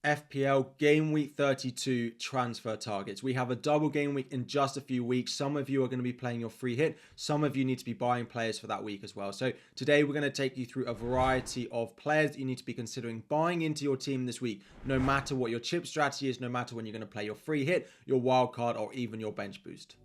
FPL Game Week 32 transfer targets. We have a double game week in just a few weeks. Some of you are going to be playing your free hit. Some of you need to be buying players for that week as well. So today we're going to take you through a variety of players that you need to be considering buying into your team this week, no matter what your chip strategy is, no matter when you're going to play your free hit, your wild card, or even your bench boost.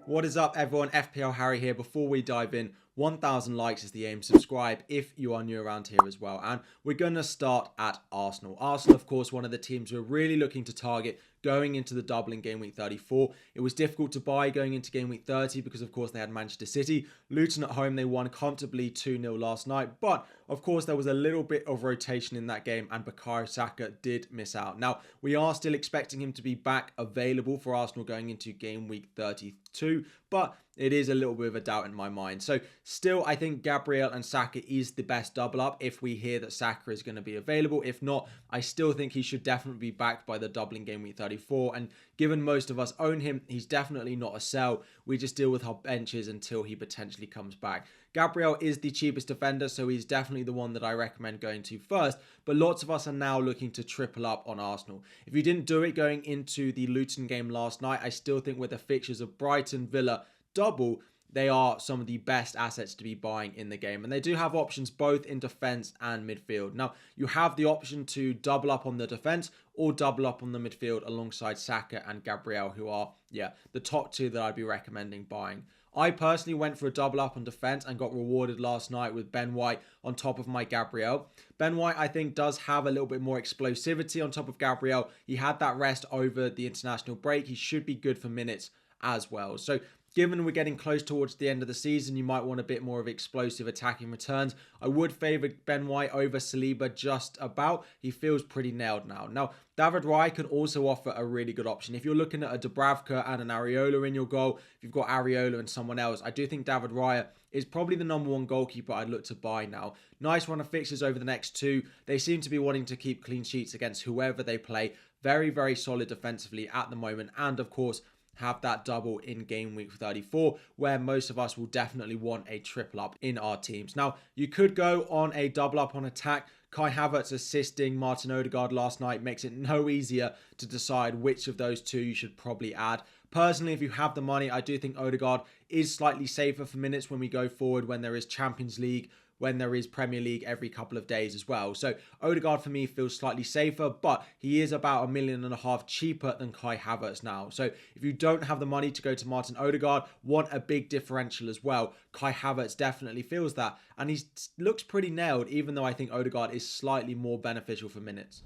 What is up, everyone? FPL Harry here. Before we dive in, 1,000 likes is the aim. Subscribe if you are new around here as well. And we're going to start at Arsenal. Arsenal, of course, one of the teams we're really looking to target going into the double in Game Week 34. It was difficult to buy going into Game Week 30 because, of course, they had Manchester City. Luton at home, they won comfortably 2-0 last night. But, of course, there was a little bit of rotation in that game and Bukayo Saka did miss out. Now, we are still expecting him to be back available for Arsenal going into Game Week 32, but it is a little bit of a doubt in my mind. So still, I think Gabriel and Saka is the best double up if we hear that Saka is going to be available. If not, I still think he should definitely be backed by the double in Game Week 34. And given most of us own him, he's definitely not a sell. We just deal with our benches until he potentially comes back. Gabriel is the cheapest defender, so he's definitely the one that I recommend going to first. But lots of us are now looking to triple up on Arsenal. If you didn't do it going into the Luton game last night, I still think with the fixtures of Brighton, Villa, double, they are some of the best assets to be buying in the game. And they do have options both in defense and midfield. Now, you have the option to double up on the defense or double up on the midfield alongside Saka and Gabriel, who are, the top two that I'd be recommending buying. I personally went for a double up on defense and got rewarded last night with Ben White on top of my Gabriel. Ben White, I think, does have a little bit more explosivity on top of Gabriel. He had that rest over the international break. He should be good for minutes as well. So given we're getting close towards the end of the season, you might want a bit more of explosive attacking returns. I would favour Ben White over Saliba just about. He feels pretty nailed now. Now, David Raya can also offer a really good option. If you're looking at a Dubravka and an Areola in your goal, if you've got Areola and someone else, I do think David Raya is probably the number one goalkeeper I'd look to buy now. Nice run of fixtures over the next two. They seem to be wanting to keep clean sheets against whoever they play. Very, very solid defensively at the moment. And, of course, have that double in Game Week 34, where most of us will definitely want a triple up in our teams. Now, you could go on a double up on attack. Kai Havertz assisting Martin Odegaard last night makes it no easier to decide which of those two you should probably add. Personally, if you have the money, I do think Odegaard is slightly safer for minutes when we go forward, when there is Champions League, when there is Premier League every couple of days as well. So Odegaard for me feels slightly safer, but he is about £1.5 million cheaper than Kai Havertz now. So if you don't have the money to go to Martin Odegaard, want a big differential as well, Kai Havertz definitely feels that. And he looks pretty nailed, even though I think Odegaard is slightly more beneficial for minutes.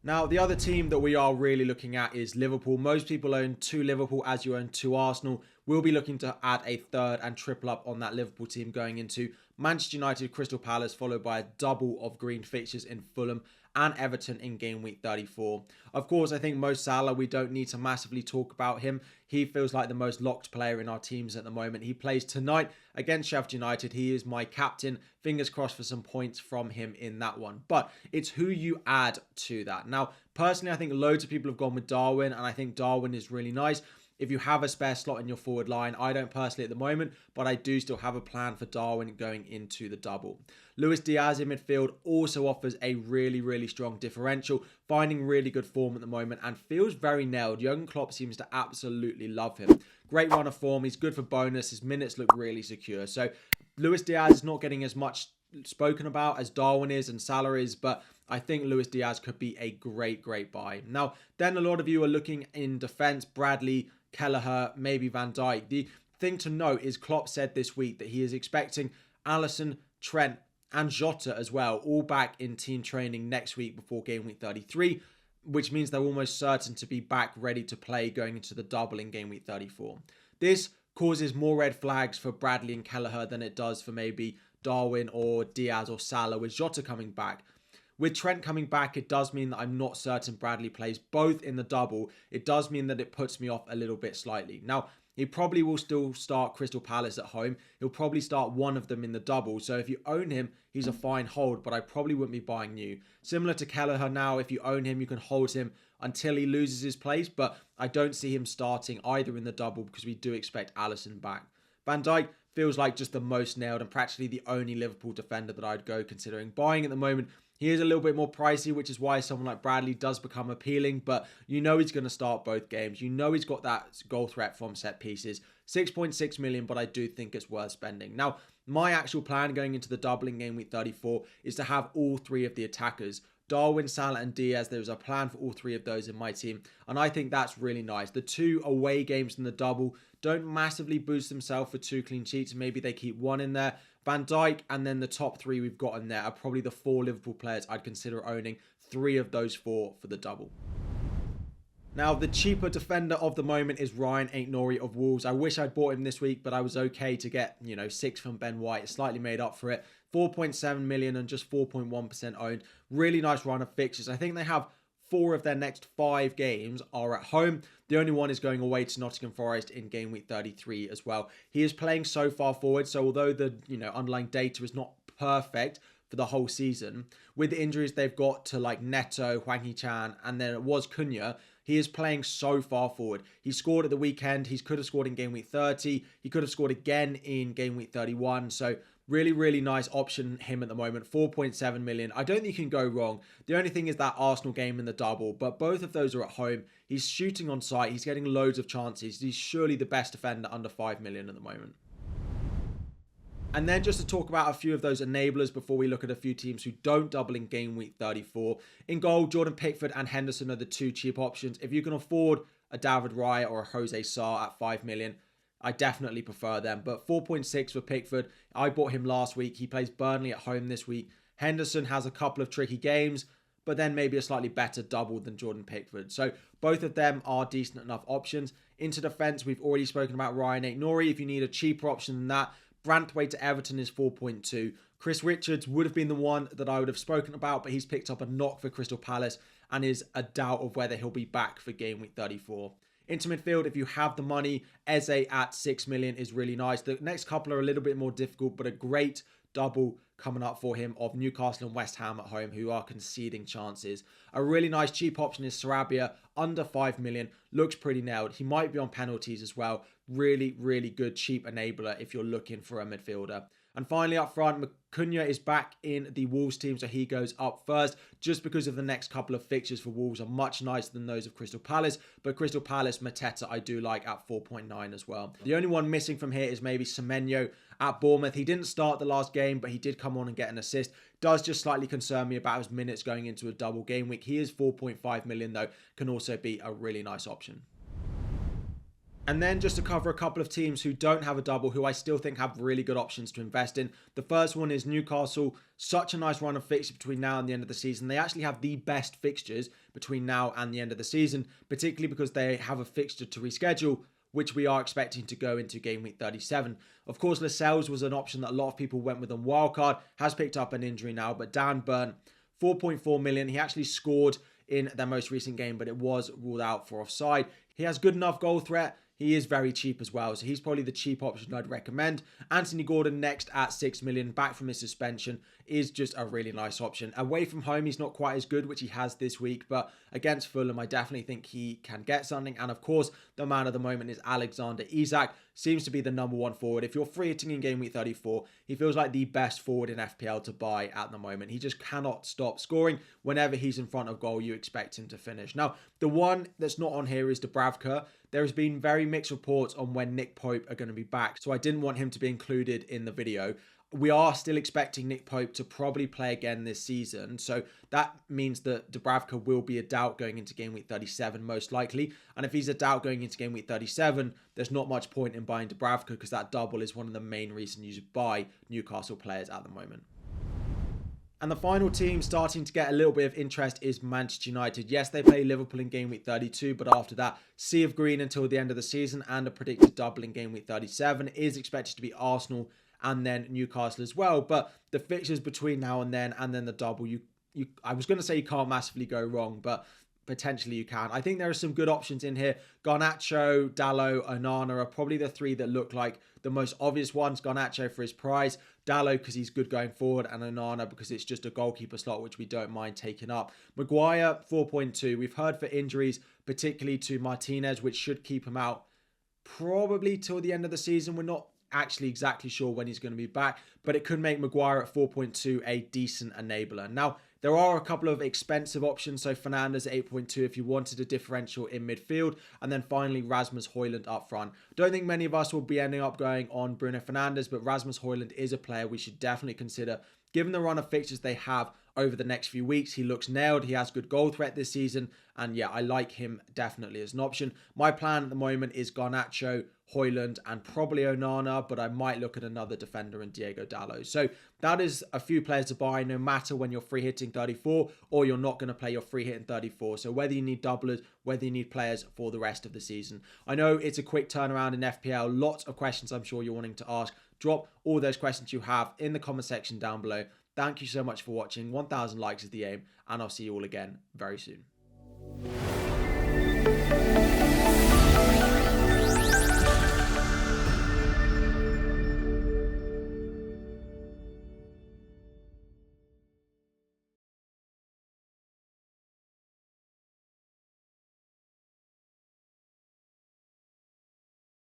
Now, the other team that we are really looking at is Liverpool. Most people own two Liverpool as you own two Arsenal. We'll be looking to add a third and triple up on that Liverpool team going into Manchester United, Crystal Palace, followed by a double of green fixtures in Fulham and Everton in Game Week 34. Of course, I think Mo Salah, we don't need to massively talk about him. He feels like the most locked player in our teams at the moment. He plays tonight against Sheffield United. He is my captain. Fingers crossed for some points from him in that one. But it's who you add to that. Now, personally, I think loads of people have gone with Darwin, and I think Darwin is really nice. If you have a spare slot in your forward line, I don't personally at the moment, but I do still have a plan for Darwin going into the double. Luis Diaz in midfield also offers a really, really strong differential, finding really good form at the moment and feels very nailed. Jurgen Klopp seems to absolutely love him. Great run of form. He's good for bonus. His minutes look really secure. So Luis Diaz is not getting as much spoken about as Darwin is and Salah is, but I think Luis Diaz could be a great buy. Now, then a lot of you are looking in defence, Bradley, Kelleher, maybe Van Dijk. The thing to note is Klopp said this week that he is expecting Alisson, Trent and Jota as well, all back in team training next week before Game Week 33, which means they're almost certain to be back ready to play going into the double in Game Week 34. This causes more red flags for Bradley and Kelleher than it does for maybe Darwin or Diaz or Salah, with Jota coming back. With Trent coming back, it does mean that I'm not certain Bradley plays both in the double. It does mean that it puts me off a little bit slightly. Now, he probably will still start Crystal Palace at home. He'll probably start one of them in the double. So if you own him, he's a fine hold, but I probably wouldn't be buying new. Similar to Kelleher now, if you own him, you can hold him until he loses his place, but I don't see him starting either in the double because we do expect Alisson back. Van Dijk, feels like just the most nailed and practically the only Liverpool defender that I'd go considering buying at the moment. He is a little bit more pricey, which is why someone like Bradley does become appealing, but you know he's going to start both games. You know he's got that goal threat from set pieces. 6.6 million, but I do think it's worth spending. Now, my actual plan going into the double in game week 34 is to have all three of the attackers. Darwin, Salah and Diaz, there's a plan for all three of those in my team, and I think that's really nice. The 2 away games in the double don't massively boost themselves for 2 clean sheets. Maybe they keep 1 in there. Van Dijk and then the top 3 we've got in there are probably the 4 Liverpool players I'd consider owning. 3 of those 4 for the double. Now, the cheaper defender of the moment is Ryan Ait-Nouri of Wolves. I wish I'd bought him this week, but I was okay to get, 6 from Ben White. It slightly made up for it. 4.7 million and just 4.1% owned. Really nice run of fixtures. I think they have 4 of their next 5 games are at home. The only one is going away to Nottingham Forest in game week 33 as well. He is playing so far forward, so although the underlying data is not perfect for the whole season, with the injuries they've got to like Neto, Hwang Hee-chan, and then it was Cunha, he is playing so far forward. He scored at the weekend. He could have scored in game week 30. He could have scored again in game week 31. So really, really nice option, him at the moment. 4.7 million. I don't think you can go wrong. The only thing is that Arsenal game in the double, but both of those are at home. He's shooting on sight. He's getting loads of chances. He's surely the best defender under 5 million at the moment. And then just to talk about a few of those enablers before we look at a few teams who don't double in game week 34. In goal, Jordan Pickford and Henderson are the 2 cheap options. If you can afford a David Raya or a Jose Sarr at 5 million, I definitely prefer them. But 4.6 for Pickford. I bought him last week. He plays Burnley at home this week. Henderson has a couple of tricky games, but then maybe a slightly better double than Jordan Pickford. So both of them are decent enough options. Into defence, we've already spoken about Ryan Ait-Nouri. If you need a cheaper option than that, Branthwaite to Everton is 4.2. Chris Richards would have been the one that I would have spoken about, but he's picked up a knock for Crystal Palace and is a doubt of whether he'll be back for game week 34. Into midfield, if you have the money, Eze at 6 million is really nice. The next couple are a little bit more difficult, but a great double coming up for him of Newcastle and West Ham at home, who are conceding chances. A really nice cheap option is Sarabia, under 5 million. Looks pretty nailed. He might be on penalties as well. Really, really good cheap enabler if you're looking for a midfielder. And finally up front, Cunha is back in the Wolves team, so he goes up first just because of the next couple of fixtures for Wolves are much nicer than those of Crystal Palace. But Crystal Palace, Mateta, I do like at 4.9 as well. The only one missing from here is maybe Semenyo at Bournemouth. He didn't start the last game, but he did come on and get an assist. Does just slightly concern me about his minutes going into a double game week. He is 4.5 million though, can also be a really nice option. And then just to cover a couple of teams who don't have a double, who I still think have really good options to invest in. The first one is Newcastle. Such a nice run of fixtures between now and the end of the season. They actually have the best fixtures between now and the end of the season, particularly because they have a fixture to reschedule, which we are expecting to go into game week 37. Of course, Lascelles was an option that a lot of people went with on wildcard, has picked up an injury now, but Dan Burn, 4.4 million. He actually scored in their most recent game, but it was ruled out for offside. He has good enough goal threat. He is very cheap as well, so he's probably the cheap option I'd recommend. Anthony Gordon next at 6 million, back from his suspension, is just a really nice option. Away from home, he's not quite as good, which he has this week, but against Fulham, I definitely think he can get something. And of course, the man of the moment is Alexander Isak. Seems to be the number 1 forward. If you're free hitting in game week 34, he feels like the best forward in FPL to buy at the moment. He just cannot stop scoring. Whenever he's in front of goal, you expect him to finish. Now, the one that's not on here is Dubravka. There has been very mixed reports on when Nick Pope are going to be back, so I didn't want him to be included in the video. We are still expecting Nick Pope to probably play again this season, so that means that Dubravka will be a doubt going into game week 37 most likely. And if he's a doubt going into game week 37, there's not much point in buying Dubravka because that double is one of the main reasons you should buy Newcastle players at the moment. And the final team starting to get a little bit of interest is Manchester United. Yes, they play Liverpool in game week 32, but after that, sea of green until the end of the season, and a predicted double in game week 37 is expected to be Arsenal and then Newcastle as well. But the fixtures between now and then the double, I was going to say you can't massively go wrong, but potentially you can. I think there are some good options in here. Garnacho, Dalot, Onana are probably the 3 that look like the most obvious ones. Garnacho for his price, Dalot because he's good going forward, and Onana because it's just a goalkeeper slot, which we don't mind taking up. Maguire, 4.2. We've heard for injuries, particularly to Martinez, which should keep him out probably till the end of the season. We're not actually exactly sure when he's going to be back, but it could make Maguire at 4.2 a decent enabler. Now, there are a couple of expensive options. So Fernandes at 8.2 if you wanted a differential in midfield. And then finally, Rasmus Højlund up front. Don't think many of us will be ending up going on Bruno Fernandes, but Rasmus Højlund is a player we should definitely consider. Given the run of fixtures they have over the next few weeks, he looks nailed. He has good goal threat this season. And yeah, I like him definitely as an option. My plan at the moment is Garnacho, Højlund, and probably Onana, but I might look at another defender in Diego Dalot. So that is a few players to buy, no matter when you're free hitting 34 or you're not going to play your free hitting 34. So whether you need doublers, whether you need players for the rest of the season. I know it's a quick turnaround in FPL. Lots of questions I'm sure you're wanting to ask. Drop all those questions you have in the comment section down below. Thank you so much for watching. 1,000 likes is the aim, and I'll see you all again very soon.